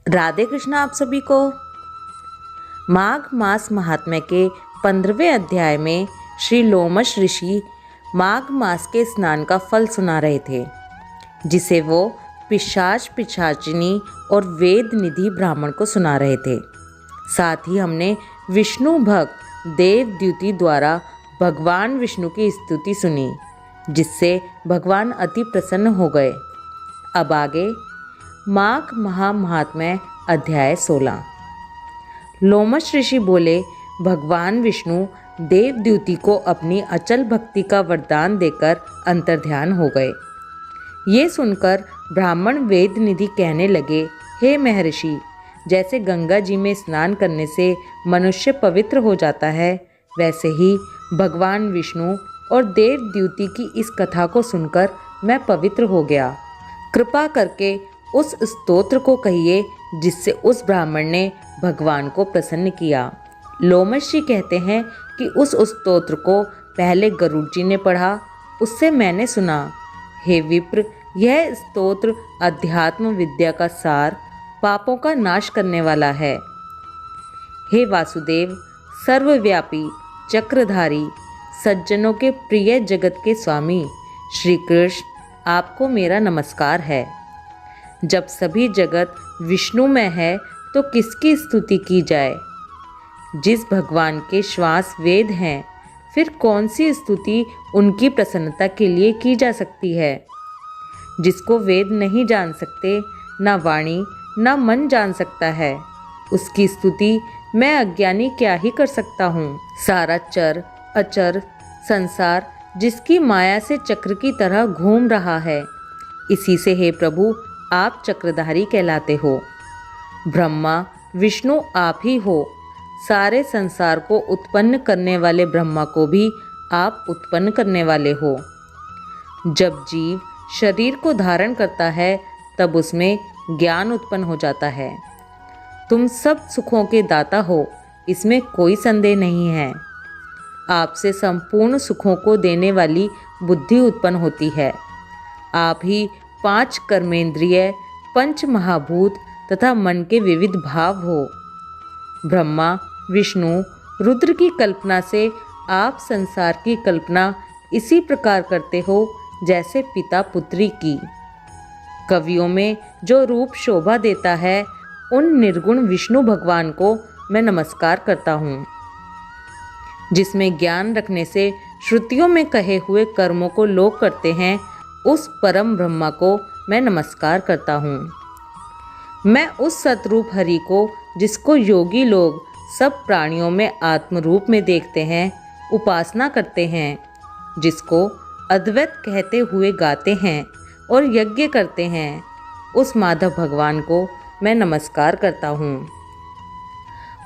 राधे कृष्ण आप सभी को। माघ मास महात्म्य के 15वें अध्याय में श्री लोमश ऋषि माघ मास के स्नान का फल सुना रहे थे, जिसे वो पिशाच पिशाचिनी और वेद निधि ब्राह्मण को सुना रहे थे। साथ ही हमने विष्णु भक्त देवद्युति द्वारा भगवान विष्णु की स्तुति सुनी, जिससे भगवान अति प्रसन्न हो गए। अब आगे माघ महात्म्य अध्याय 16। लोमश ऋषि बोले, भगवान विष्णु देवद्युति को अपनी अचल भक्ति का वरदान देकर अंतर्ध्यान हो गए। ये सुनकर ब्राह्मण वेद निधि कहने लगे, हे महर्षि, जैसे गंगा जी में स्नान करने से मनुष्य पवित्र हो जाता है, वैसे ही भगवान विष्णु और देवद्युति की इस कथा को सुनकर मैं पवित्र हो गया। कृपा करके उस स्तोत्र को कहिए जिससे उस ब्राह्मण ने भगवान को प्रसन्न किया। लोमश जी कहते हैं कि उस स्तोत्र को पहले गरुड़ जी ने पढ़ा, उससे मैंने सुना। हे विप्र, यह स्तोत्र अध्यात्म विद्या का सार, पापों का नाश करने वाला है। हे वासुदेव, सर्वव्यापी, चक्रधारी, सज्जनों के प्रिय जगत के स्वामी श्री कृष्ण, आपको मेरा नमस्कार है। जब सभी जगत विष्णुमय है तो किसकी स्तुति की जाए। जिस भगवान के श्वास वेद हैं, फिर कौन सी स्तुति उनकी प्रसन्नता के लिए की जा सकती है। जिसको वेद नहीं जान सकते, ना वाणी ना मन जान सकता है, उसकी स्तुति मैं अज्ञानी क्या ही कर सकता हूँ। सारा चर अचर संसार जिसकी माया से चक्र की तरह घूम रहा है, इसी से हे प्रभु आप चक्रधारी कहलाते हो। ब्रह्मा विष्णु आप ही हो। सारे संसार को उत्पन्न करने वाले ब्रह्मा को भी आप उत्पन्न करने वाले हो। जब जीव शरीर को धारण करता है, तब उसमें ज्ञान उत्पन्न हो जाता है। तुम सब सुखों के दाता हो, इसमें कोई संदेह नहीं है। आपसे संपूर्ण सुखों को देने वाली बुद्धि उत्पन्न होती है। आप ही 5 कर्मेंद्रिय, 5 महाभूत तथा मन के विविध भाव हो। ब्रह्मा विष्णु रुद्र की कल्पना से आप संसार की कल्पना इसी प्रकार करते हो जैसे पिता पुत्री की। कवियों में जो रूप शोभा देता है, उन निर्गुण विष्णु भगवान को मैं नमस्कार करता हूँ। जिसमें ज्ञान रखने से श्रुतियों में कहे हुए कर्मों को लोग करते हैं, उस परम ब्रह्मा को मैं नमस्कार करता हूँ। मैं उस सतरूप हरि को, जिसको योगी लोग सब प्राणियों में आत्म रूप में देखते हैं, उपासना करते हैं, जिसको अद्वैत कहते हुए गाते हैं और यज्ञ करते हैं, उस माधव भगवान को मैं नमस्कार करता हूँ।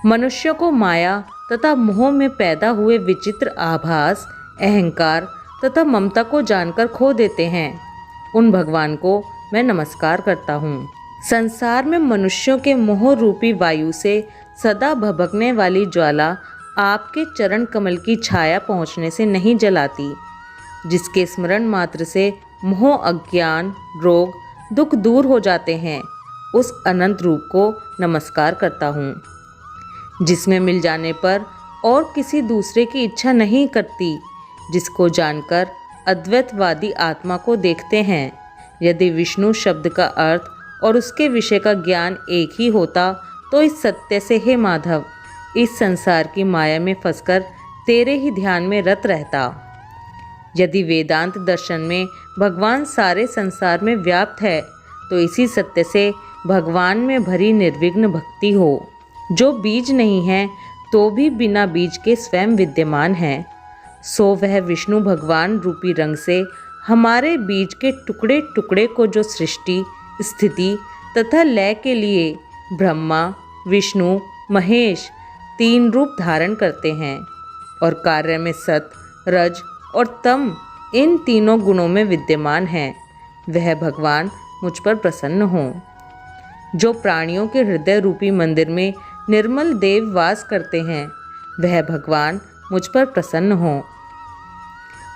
मनुष्य को माया तथा मोह में पैदा हुए विचित्र आभास, अहंकार तथा ममता को जानकर खो देते हैं, उन भगवान को मैं नमस्कार करता हूँ। संसार में मनुष्यों के मोह रूपी वायु से सदा भभकने वाली ज्वाला आपके चरण कमल की छाया पहुँचने से नहीं जलाती। जिसके स्मरण मात्र से मोह, अज्ञान, रोग, दुख दूर हो जाते हैं, उस अनंत रूप को नमस्कार करता हूँ। जिसमें मिल जाने पर और किसी दूसरे की इच्छा नहीं करती, जिसको जानकर अद्वैतवादी आत्मा को देखते हैं। यदि विष्णु शब्द का अर्थ और उसके विषय का ज्ञान एक ही होता, तो इस सत्य से हे माधव, इस संसार की माया में फंसकर तेरे ही ध्यान में रत रहता। यदि वेदांत दर्शन में भगवान सारे संसार में व्याप्त है, तो इसी सत्य से भगवान में भरी निर्विघ्न भक्ति हो। जो बीज नहीं है तो भी बिना बीज के स्वयं विद्यमान है, सो वह विष्णु भगवान रूपी रंग से हमारे बीज के टुकड़े टुकड़े को जो सृष्टि, स्थिति तथा लय के लिए ब्रह्मा विष्णु महेश 3 रूप धारण करते हैं, और कार्य में सत रज और तम इन तीनों गुणों में विद्यमान है, वह भगवान मुझ पर प्रसन्न हो। जो प्राणियों के हृदय रूपी मंदिर में निर्मल देव वास करते हैं, वह भगवान मुझ पर प्रसन्न हो।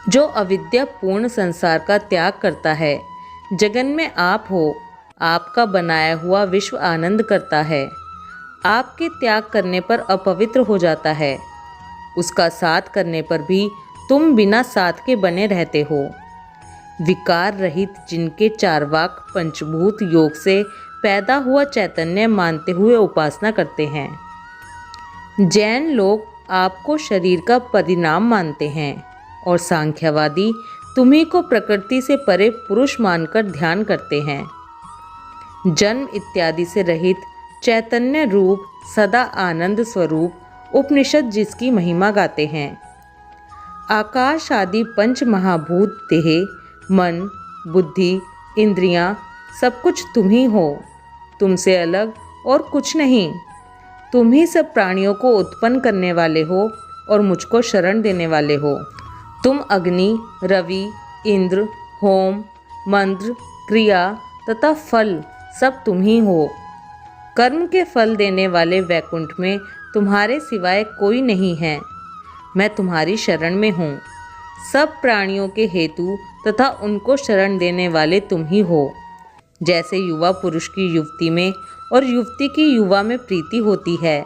जो अविद्या पूर्ण संसार का त्याग करता है, जगन में आप हो, आपका बनाया हुआ विश्व आनंद करता है। आपके त्याग करने पर अपवित्र हो जाता है। उसका साथ करने पर भी तुम बिना साथ के बने रहते हो। विकार रहित जिनके चारवाक पंचभूत योग से पैदा हुआ चैतन्य मानते हुए उपासना करते हैं। जैन लोग आपको शरीर का परिणाम मानते हैं और सांख्यवादी तुम्ही को प्रकृति से परे पुरुष मानकर ध्यान करते हैं। जन्म इत्यादि से रहित चैतन्य रूप सदा आनंद स्वरूप उपनिषद जिसकी महिमा गाते हैं। आकाश आदि पंच महाभूत देह, मन, बुद्धि, इंद्रियां सब कुछ तुम ही हो। तुमसे अलग और कुछ नहीं। तुम ही सब प्राणियों को उत्पन्न करने वाले हो और मुझको शरण देने वाले हो। तुम अग्नि, रवि, इंद्र, होम, मंत्र, क्रिया तथा फल सब तुम ही हो। कर्म के फल देने वाले वैकुंठ में तुम्हारे सिवाय कोई नहीं है। मैं तुम्हारी शरण में हूँ। सब प्राणियों के हेतु तथा उनको शरण देने वाले तुम ही हो। जैसे युवा पुरुष की युवती में और युवती की युवा में प्रीति होती है,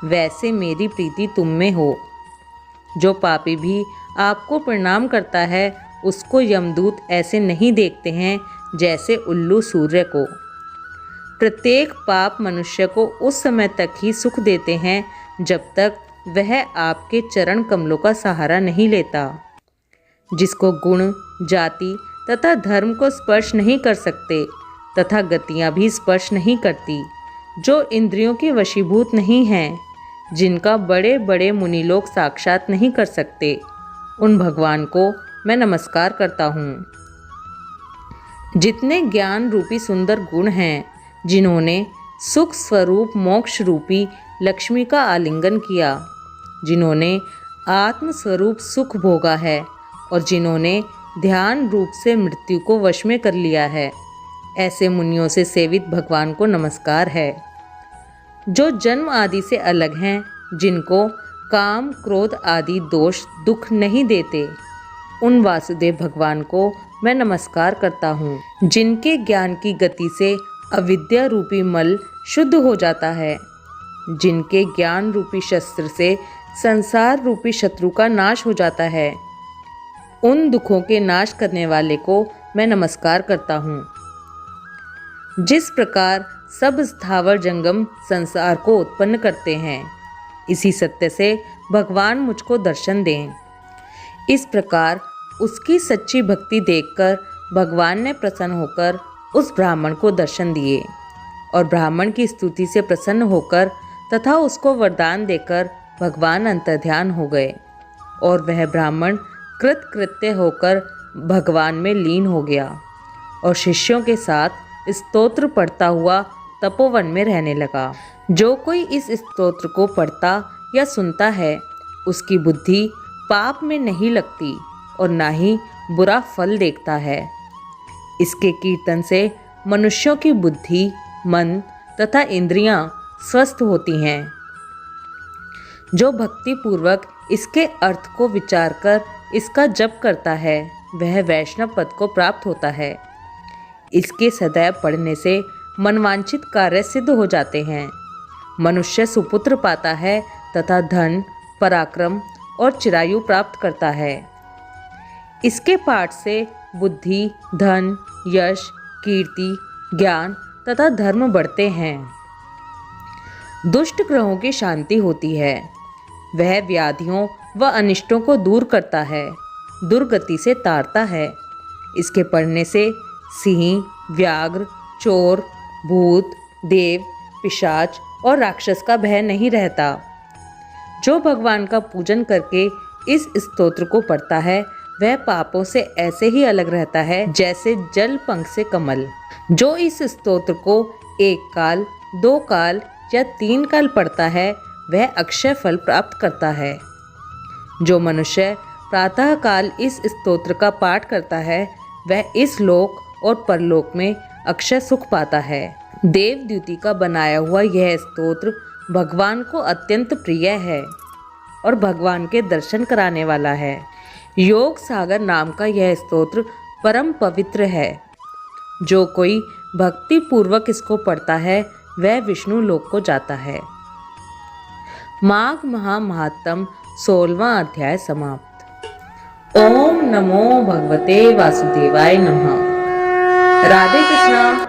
वैसे मेरी प्रीति तुम में हो। जो पापी भी आपको प्रणाम करता है, उसको यमदूत ऐसे नहीं देखते हैं जैसे उल्लू सूर्य को। प्रत्येक पाप मनुष्य को उस समय तक ही सुख देते हैं जब तक वह आपके चरण कमलों का सहारा नहीं लेता। जिसको गुण, जाति तथा धर्म को स्पर्श नहीं कर सकते तथा गतियाँ भी स्पर्श नहीं करती, जो इंद्रियों के वशीभूत नहीं हैं, जिनका बड़े बड़े मुनि लोग साक्षात नहीं कर सकते, उन भगवान को मैं नमस्कार करता हूँ। जितने ज्ञान रूपी सुंदर गुण हैं, जिन्होंने सुख स्वरूप मोक्ष रूपी लक्ष्मी का आलिंगन किया, जिन्होंने आत्म स्वरूप सुख भोगा है और जिन्होंने ध्यान रूप से मृत्यु को वश में कर लिया है, ऐसे मुनियों से सेवित भगवान को नमस्कार है। जो जन्म आदि से अलग हैं, जिनको काम, क्रोध आदि दोष दुख नहीं देते, उन वासुदेव भगवान को मैं नमस्कार करता हूँ। जिनके ज्ञान की गति से अविद्या रूपी मल शुद्ध हो जाता है, जिनके ज्ञान रूपी शस्त्र से संसार रूपी शत्रु का नाश हो जाता है, उन दुखों के नाश करने वाले को मैं नमस्कार करता हूँ। जिस प्रकार सब स्थावर जंगम संसार को उत्पन्न करते हैं, इसी सत्य से भगवान मुझको दर्शन दें। इस प्रकार उसकी सच्ची भक्ति देखकर भगवान ने प्रसन्न होकर उस ब्राह्मण को दर्शन दिए और ब्राह्मण की स्तुति से प्रसन्न होकर तथा उसको वरदान देकर भगवान अंतर्ध्यान हो गए और वह ब्राह्मण कृतकृत्य होकर भगवान में लीन हो गया और शिष्यों के साथ स्तोत्र पढ़ता हुआ तपोवन में रहने लगा। जो कोई इस स्तोत्र को पढ़ता या सुनता है, उसकी बुद्धि पाप में नहीं लगती और ना ही बुरा फल देखता है। इसके कीर्तन से मनुष्यों की बुद्धि, मन तथा इंद्रियां स्वस्थ होती हैं। जो भक्ति पूर्वक इसके अर्थ को विचार कर इसका जप करता है, वह वैष्णव पद को प्राप्त होता है। इसके सदैव पढ़ने से मनवांछित कार्य सिद्ध हो जाते हैं। मनुष्य सुपुत्र पाता है तथा धन, पराक्रम और चिरायु प्राप्त करता है। इसके पाठ से बुद्धि, धन, यश, कीर्ति, ज्ञान तथा धर्म बढ़ते हैं। दुष्ट ग्रहों की शांति होती है। वह व्याधियों व अनिष्टों को दूर करता है, दुर्गति से तारता है। इसके पढ़ने से सिंह, व्याघ्र, चोर, भूत, देव, पिशाच और राक्षस का भय नहीं रहता। जो भगवान का पूजन करके इस स्तोत्र को पढ़ता है, वह पापों से ऐसे ही अलग रहता है जैसे जल पंख से कमल। जो इस स्तोत्र को 1 काल, 2 काल या 3 काल पढ़ता है, वह अक्षय फल प्राप्त करता है। जो मनुष्य प्रातः काल इस स्तोत्र का पाठ करता है, वह इस लोक और परलोक में अक्षय सुख पाता है। देवद्युति का बनाया हुआ यह स्तोत्र भगवान को अत्यंत प्रिय है और भगवान के दर्शन कराने वाला है। योग सागर नाम का यह स्तोत्र परम पवित्र है। जो कोई भक्ति पूर्वक इसको पढ़ता है वह विष्णु लोक को जाता है। माघ महात्म्य 16वां अध्याय समाप्त। ओम नमो भगवते वासुदेवाय नमः। राधे कृष्णा।